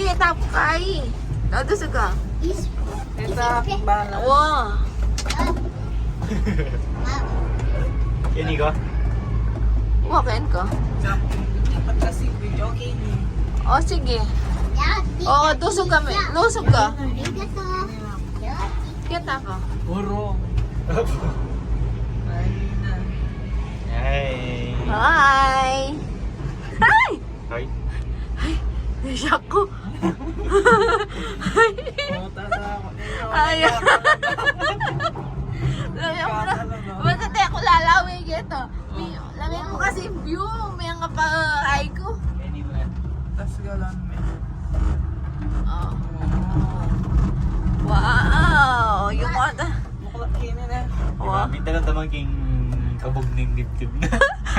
Ay, tap kay. Nadusog ka. Ito, balance. Wow. Kini ko? Wakin ko. Dapat kasi video okay ni. O, sige. O, tusog kami. Lusog ka. Kita ka. Puro. Ay na. Hey. Hi! Hi! Hi. Shock ko. Tatakot. Ay. Ba't ate ako lalawin ito? Lamig mo kasi yung view. May nga pa ay ko. Anyway. Tas galang may. Oh. Wow! Yung mga... Muklat kini na. Wow. Minta lang tamang king kabog ng dibdib na.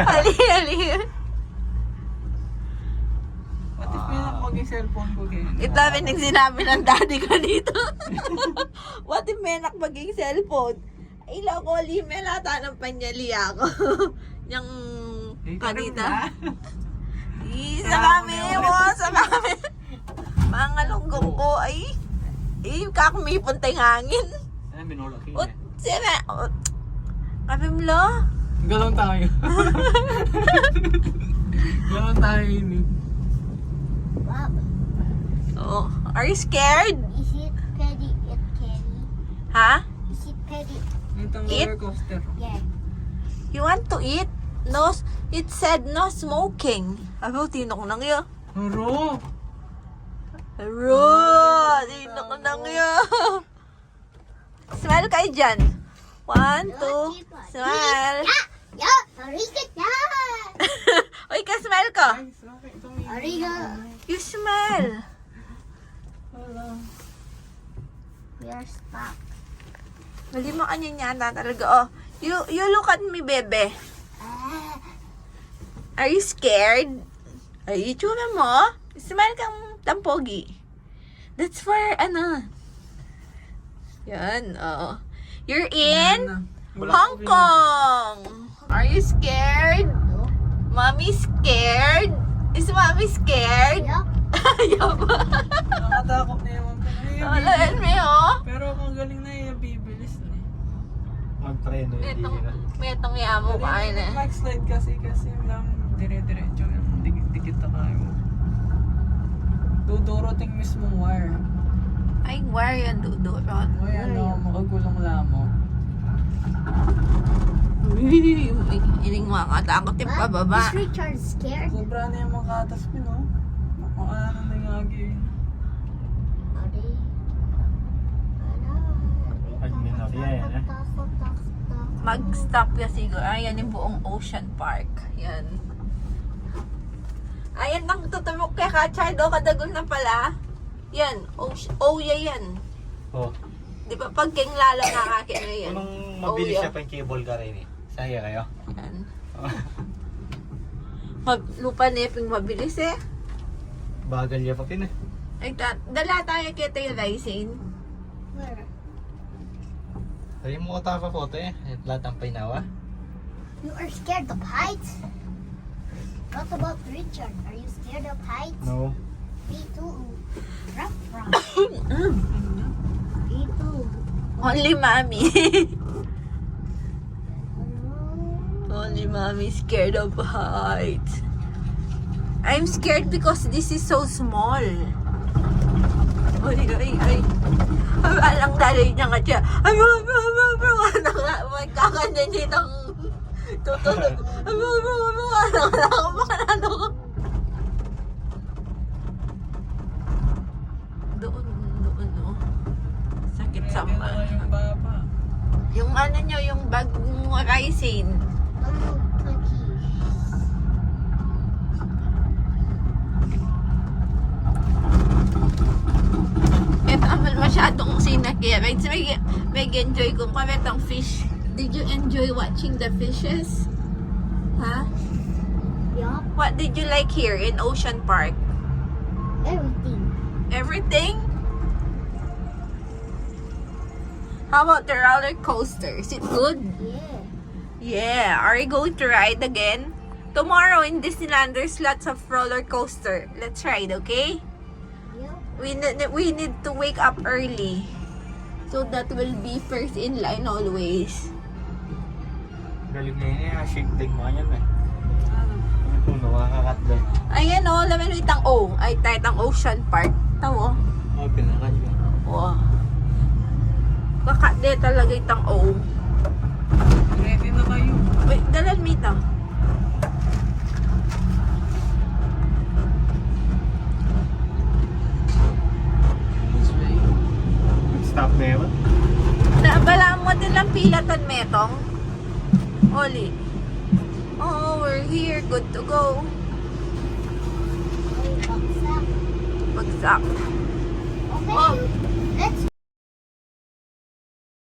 Ali, ali. What if may nakapag yung cellphone ko kaya? Ito namin yung sinabi ng daddy ko dito. What if may nakpaging cellphone? Ilaw ko, lime lata ng panyali ako. Yung kanita. Sa kami, sa kami. Mga lunggong ko, ay kakumipon tayong hangin. Ano, minulak yun Ut, sina, kapi mo lo? Galong tayo. Galong tayo ini. Oh, are you scared? Is it petty? It candy? Ha? Is it petty? Itong Eat? roller coaster. Yeah. You want to eat? No, it said no smoking. Abo, tino ko nang yun. Huro! Aro, tino ko nang yun. Smile kayo dyan. 1, 2, smile. Yeah, arigato! Uy, ka-smile ko. Ay, sorry. Itong ini. Arigato! You smile. Wala. We are stuck. Mali mo kanya niya talaga. Oh, you look at me, bebe. Are you scared? Ay, itsura mo. Smile kang tampogi. That's for, ano. Yan, oh. You're in Wala Hong ko Kong. Are you scared? No. Mommy scared? Is mommy scared? Yeah. Ayaw ba? Nakatakot na yung Wala, me, oh. Pero kung galing na yung bibilis na eh. Mag-preno hindi na. May itong yamo pa Galing na. yung backslide kasi lang dire-diretso yung dikit na kayo. Dudurating mismong wire. Ay, where yan, Dudo? Uy, ano, makagulong lamo. Iling makatakot yung pababa. Is Richard scared? Sobra na yung mga katas ko, no? Kung ano na yung agi. Mag-stop ya siguro. Ayan yung buong Ocean Park. Yan. Ayan ang tutumok kay Kachay. Do, kadagol na pala. Yan. Oya yan. Oh. Di ba pag king lala nakakin na yan? Anong mabilis Oya. siya pa yung cable ka rin eh. Saya kayo? Yan. Lupa neping mabilis eh. Bagal niya pa pin eh. Ay, dala tayo kay Tayo Rising. Where? Sabi mo ko pa photo eh. Lahat ng painawa. You are scared of heights? What about Richard? Are you scared of heights? No. Me too. Ruff, ruff. Me too. Only mommy. Only mommy scared of heights. I'm scared because this is so small. Ay. Alang dalay niya nga siya. Magkakanyan siya ng tutulog. Doon, oh. Sakit sa Kaya na yung baba. yung ano nyo, yung bag mo rising. Ito amal masyadong sinakit. May enjoy kung kami itong fish. Did you enjoy watching the fishes? Huh? Yeah, What did you like here in Ocean Park? everything. Everything? How about the roller coaster? Is it good? Yeah. Yeah. Are you going to ride again? Tomorrow in Disneyland, there's lots of roller coaster. Let's ride, okay? Yeah. We need to wake up early. So that will be first in line always. Galing na yun eh. Shake leg mo yan eh. Ano po, nakakakat doon. Ayan o, laman mo itang O. Ay, tayo itang Ocean Park. Tawo. Oh, pinakat yun. Wow. Kakade talaga itang O. Ready na kayo. Wait, dalan mo ito. This way. Stop na yun. Balaan mo din lang pilatan metong. Oli. Oh, we're here. Good to go. Bagsak. Bagsak. Okay, Oh. let's